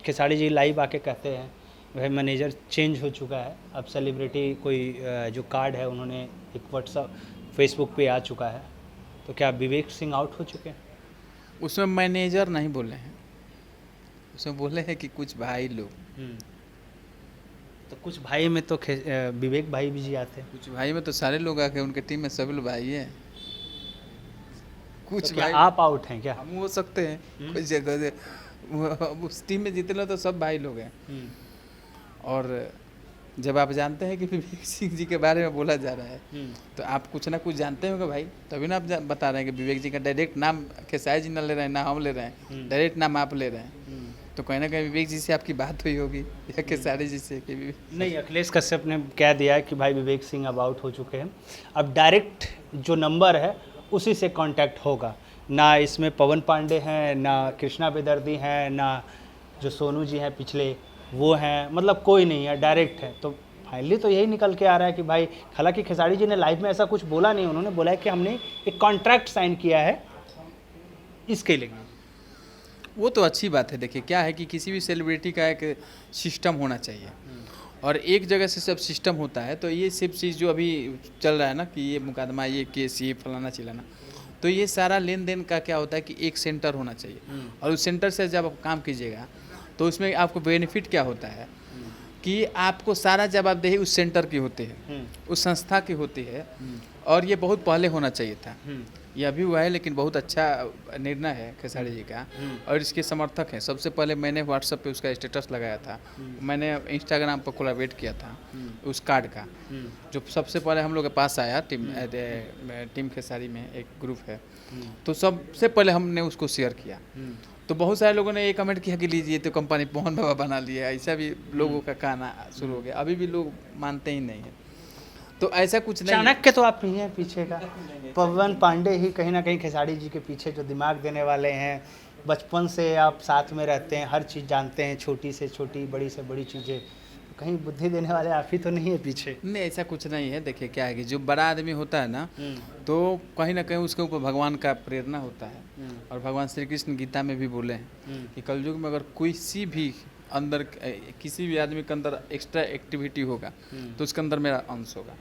Khesari ji live आके कहते हैं भाई मैनेजर चेंज हो चुका है, अब सेलिब्रिटी कोई जो कार्ड है उन्होंने एक व्हाट्सअप फेसबुक पे आ चुका है, तो क्या विवेक सिंह आउट हो चुके हैं? उसमें मैनेजर नहीं बोले हैं, उसमें बोले हैं कि कुछ भाई लोग। तो कुछ भाई में तो विवेक भाई भी जी आते हैं। कुछ भाई में तो सारे लोग आके उनके टीम में सभी लोग भाई हैं। कुछ तो क्या भाई आप आउट हैं क्या? हम हो सकते हैं कुछ जगह से, उस टीम में जितने लोग तो सब भाई लोग हैं। और जब आप जानते हैं कि विवेक सिंह जी के बारे में बोला जा रहा है तो आप कुछ ना कुछ जानते होंगे भाई, तभी ना आप बता रहे हैं कि विवेक जी का डायरेक्ट नाम खेसारी जी ना ले रहे हैं, ना हम ले रहे हैं, डायरेक्ट नाम आप ले रहे हैं। तो कहीं ना कहीं विवेक जी से आपकी बात हुई होगी या खेसारी जी से कि नहीं, अखिलेश कश्यप ने कह दिया है कि भाई विवेक सिंह अब आउट हो चुके हैं, अब डायरेक्ट जो नंबर है उसी से कांटेक्ट होगा, ना इसमें पवन पांडे हैं, ना कृष्णा बेदर्दी हैं, ना जो सोनू जी हैं पिछले वो हैं, मतलब कोई नहीं है, डायरेक्ट है। तो फाइनली तो यही निकल के आ रहा है कि भाई, हालांकि खेसारी जी ने लाइव में ऐसा कुछ बोला नहीं, उन्होंने बोला है कि हमने एक कॉन्ट्रैक्ट साइन किया है इसके लिए। वो तो अच्छी बात है। देखिए क्या है कि किसी भी सेलिब्रिटी का एक सिस्टम होना चाहिए, और एक जगह से सब सिस्टम होता है। तो ये सब चीज़ जो अभी चल रहा है ना कि ये मुकदमा, ये केस, ये फलाना चिलाना, तो ये सारा लेन देन का क्या होता है कि एक सेंटर होना चाहिए, और उस सेंटर से जब आप काम कीजिएगा तो उसमें आपको बेनिफिट क्या होता है कि आपको सारा जवाबदेही उस सेंटर की होती है, उस संस्था की होती है। और ये बहुत पहले होना चाहिए था, ये अभी हुआ है, लेकिन बहुत अच्छा निर्णय है खेसारी जी का, और इसके समर्थक हैं। सबसे पहले मैंने व्हाट्सएप पे उसका स्टेटस लगाया था, मैंने इंस्टाग्राम पर कोलैबोरेट किया था उस कार्ड का, जो सबसे पहले हम लोग के पास आया टीम खेसारी में एक ग्रुप है, तो सबसे पहले हमने उसको शेयर किया। तो बहुत सारे लोगों ने ये कमेंट किया कि लीजिए तो कंपनी मोहन बाबा बना लिया, ऐसा भी लोगों का कहना शुरू हो गया। अभी भी लोग मानते ही नहीं है, तो ऐसा कुछ नहीं। चाणक्य तो आप नहीं हैं पीछे का, पवन पांडे ही कहीं ना कहीं खेसारी जी के पीछे जो दिमाग देने वाले हैं। बचपन से आप साथ में रहते हैं, हर चीज़ जानते हैं, छोटी से छोटी, बड़ी से बड़ी चीज़ें, कहीं बुद्धि देने वाले आप ही तो नहीं है पीछे? नहीं, ऐसा कुछ नहीं है। देखिए क्या है कि जो बड़ा आदमी होता है ना, तो कहीं ना कहीं उसके ऊपर भगवान का प्रेरणा होता है। और भगवान श्री कृष्ण गीता में भी बोले हैं कि कलयुग में अगर किसी भी अंदर, किसी भी आदमी के अंदर एक्स्ट्रा एक्टिविटी होगा तो उसके अंदर मेरा अंश होगा।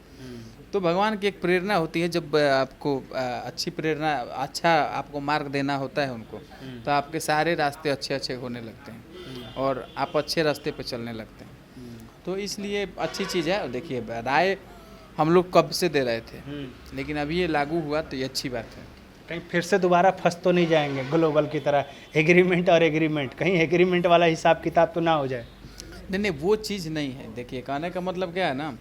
तो भगवान की एक प्रेरणा होती है, जब आपको अच्छी प्रेरणा, अच्छा आपको मार्ग देना होता है उनको, तो आपके सारे रास्ते अच्छे अच्छे होने लगते हैं और आप अच्छे रास्ते पे चलने लगते हैं। तो इसलिए अच्छी चीज़ है। देखिए राय हम लोग कब से दे रहे थे, लेकिन अभी ये लागू हुआ तो ये अच्छी बात है। कहीं फिर से दोबारा फंस तो नहीं जाएंगे ग्लोबल की तरह, एग्रीमेंट और एग्रीमेंट, कहीं एग्रीमेंट वाला हिसाब किताब तो ना हो जाए? नहीं, वो चीज़ नहीं है। देखिए कहने का मतलब क्या है ना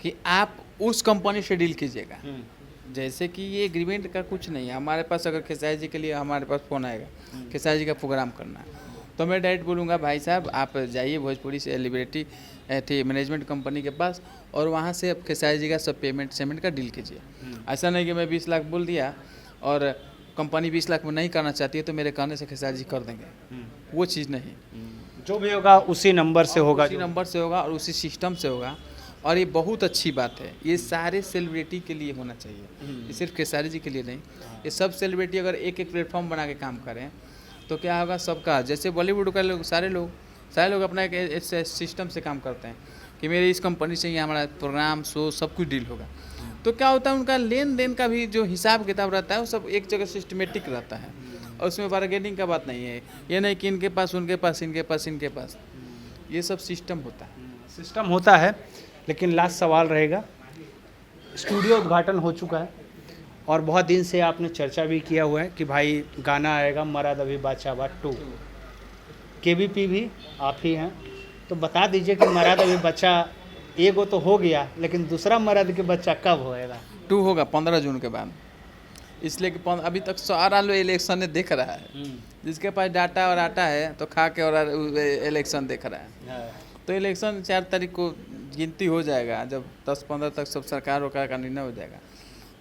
कि आप उस कंपनी से डील कीजिएगा, जैसे कि ये एग्रीमेंट का कुछ नहीं है। हमारे पास अगर खेसारी जी के लिए हमारे पास फ़ोन आएगा, खेसारी जी का प्रोग्राम करना है, तो मैं डायरेक्ट बोलूँगा भाई साहब आप जाइए भोजपुरी सेलिब्रिटी थी मैनेजमेंट कंपनी के पास, और वहाँ से अब खेसारी जी का सब पेमेंट का डील कीजिए। ऐसा नहीं कि मैं 20 लाख बोल दिया और कंपनी 20 लाख में नहीं करना चाहती है तो मेरे कहने से खेसारी जी कर देंगे, वो चीज़ नहीं। जो भी होगा उसी नंबर से होगा, उसी नंबर से होगा और उसी सिस्टम से होगा। और ये बहुत अच्छी बात है, ये सारे सेलिब्रिटी के लिए होना चाहिए, ये सिर्फ खेसारी जी के लिए नहीं। ये सब सेलिब्रिटी अगर एक एक प्लेटफॉर्म बना के काम करें तो क्या होगा सबका, जैसे बॉलीवुड का लोग सारे लोग अपना एक सिस्टम से काम करते हैं कि मेरे इस कंपनी से ही हमारा प्रोग्राम शो सब कुछ डील होगा। तो क्या होता है उनका लेन देन का भी जो हिसाब किताब रहता है वो सब एक जगह सिस्टमेटिक रहता है, और उसमें बार्गेनिंग का बात नहीं है। ये नहीं कि इनके पास उनके पास, इनके पास इनके पास, ये सब सिस्टम होता है। सिस्टम होता है। लेकिन लास्ट सवाल रहेगा, स्टूडियो उद्घाटन हो चुका है और बहुत दिन से आपने चर्चा भी किया हुआ है कि भाई गाना आएगा मराद अभी बाचा बा 2, केबीपी भी आप ही हैं, तो बता दीजिए कि मराद अभी बच्चा एगो तो हो गया, लेकिन दूसरा मराद के बच्चा कब होएगा? 2 होगा 15 जून के बाद, इसलिए कि अभी तक सारा लोग इलेक्शन ने देख रहा है। जिसके पास डाटा और आटा है तो खा के और इलेक्शन देख रहा है। तो इलेक्शन 4 तारीख को गिनती हो जाएगा, जब 10-15 तक सब सरकार वकार का निर्णय हो जाएगा।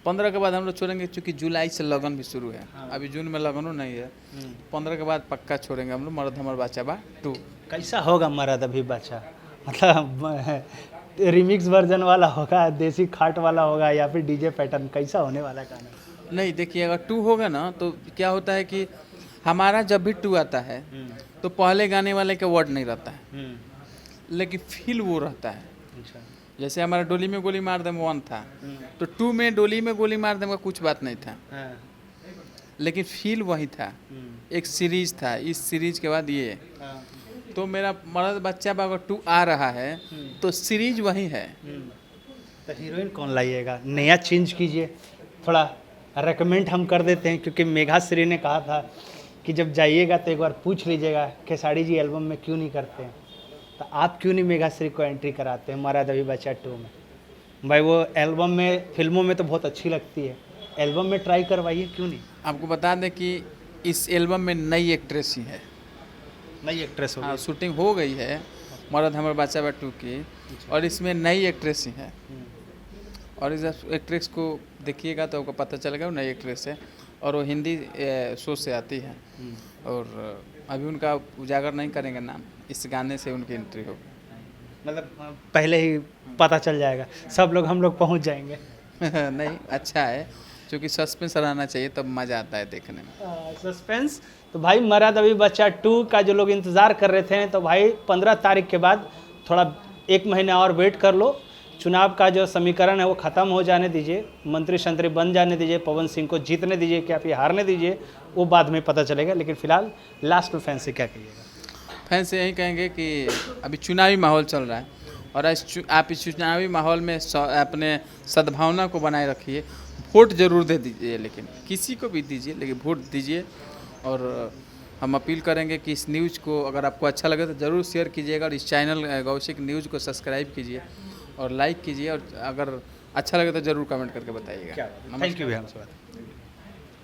15 के बाद हम लोग छोड़ेंगे, क्योंकि जुलाई से लगन भी शुरू है। अभी जून में लगनों नहीं है, 15 के बाद पक्का छोड़ेंगे हम लोग मर्द हमर बाचा बा 2। कैसा होगा मराद अभी बच्चा? मतलब रिमिक्स वर्जन वाला होगा, देसी खाट वाला होगा, या फिर डीजे पैटर्न, कैसा होने वाला गाना? नहीं देखिए, अगर 2 होगा ना तो क्या होता है कि हमारा जब भी टू आता है तो पहले गाने वाले का वर्ड नहीं रहता है, लेकिन फील वो रहता है। अच्छा। जैसे हमारा डोली में गोली मार देम 1 था, तो 2 में डोली में गोली मार देम का कुछ बात नहीं था, हाँ, लेकिन फील वही था। एक सीरीज था, इस सीरीज के बाद ये, हाँ, तो मेरा मर्द बच्चा अगर 2 आ रहा है तो सीरीज वही है। तो हीरोइन कौन लाइएगा? नया चेंज कीजिए, थोड़ा रेकमेंड हम कर देते हैं, क्योंकि मेघाश्री ने कहा था कि जब जाइएगा तो एक बार पूछ लीजिएगा खेसारी जी एल्बम में क्यों नहीं करते हैं, तो आप क्यों नहीं मेघाश्री को एंट्री कराते हैं मर्द अभी बच्चा 2 में? भाई वो एल्बम में, फिल्मों में तो बहुत अच्छी लगती है, एल्बम में ट्राई करवाइए, क्यों नहीं? आपको बता दें कि इस एल्बम में नई एक्ट्रेस ही है। नई एक्ट्रेस हाँ, होगी। शूटिंग हो गई है मर्द हमारे बच्चा 2 की, और इसमें नई एक्ट्रेस ही है। और इस एक्ट्रेस को देखिएगा तो आपको पता चलेगा वो नई एक्ट्रेस है, और वो हिंदी शो से आती है। और अभी उनका उजागर नहीं करेंगे नाम, इस गाने से उनकी एंट्री होगी। मतलब पहले ही पता चल जाएगा, सब लोग हम लोग पहुंच जाएंगे। नहीं, अच्छा है, क्योंकि सस्पेंस रहना चाहिए, तब मज़ा आता है देखने में। सस्पेंस। तो भाई मर्द अभी बच्चा 2 का जो लोग इंतज़ार कर रहे थे, तो भाई 15 तारीख के बाद थोड़ा 1 महीना और वेट कर लो। चुनाव का जो समीकरण है वो ख़त्म हो जाने दीजिए, मंत्री शंत्री बन जाने दीजिए, पवन सिंह को जीतने दीजिए, क्या फिर हारने दीजिए, वो बाद में पता चलेगा। लेकिन फिलहाल लास्ट में फैन से क्या कहिएगा? फैन से यही कहेंगे कि अभी चुनावी माहौल चल रहा है, और आप इस चुनावी माहौल में अपने सद्भावना को बनाए रखिए। वोट जरूर दे दीजिए, लेकिन किसी को भी दीजिए, लेकिन वोट दीजिए। और हम अपील करेंगे कि इस न्यूज़ को अगर आपको अच्छा लगे तो ज़रूर शेयर कीजिएगा, और इस चैनल गौशिक न्यूज़ को सब्सक्राइब कीजिए और लाइक कीजिए, और अगर अच्छा लगे तो ज़रूर कमेंट करके बताइएगा। थैंक यू भैया।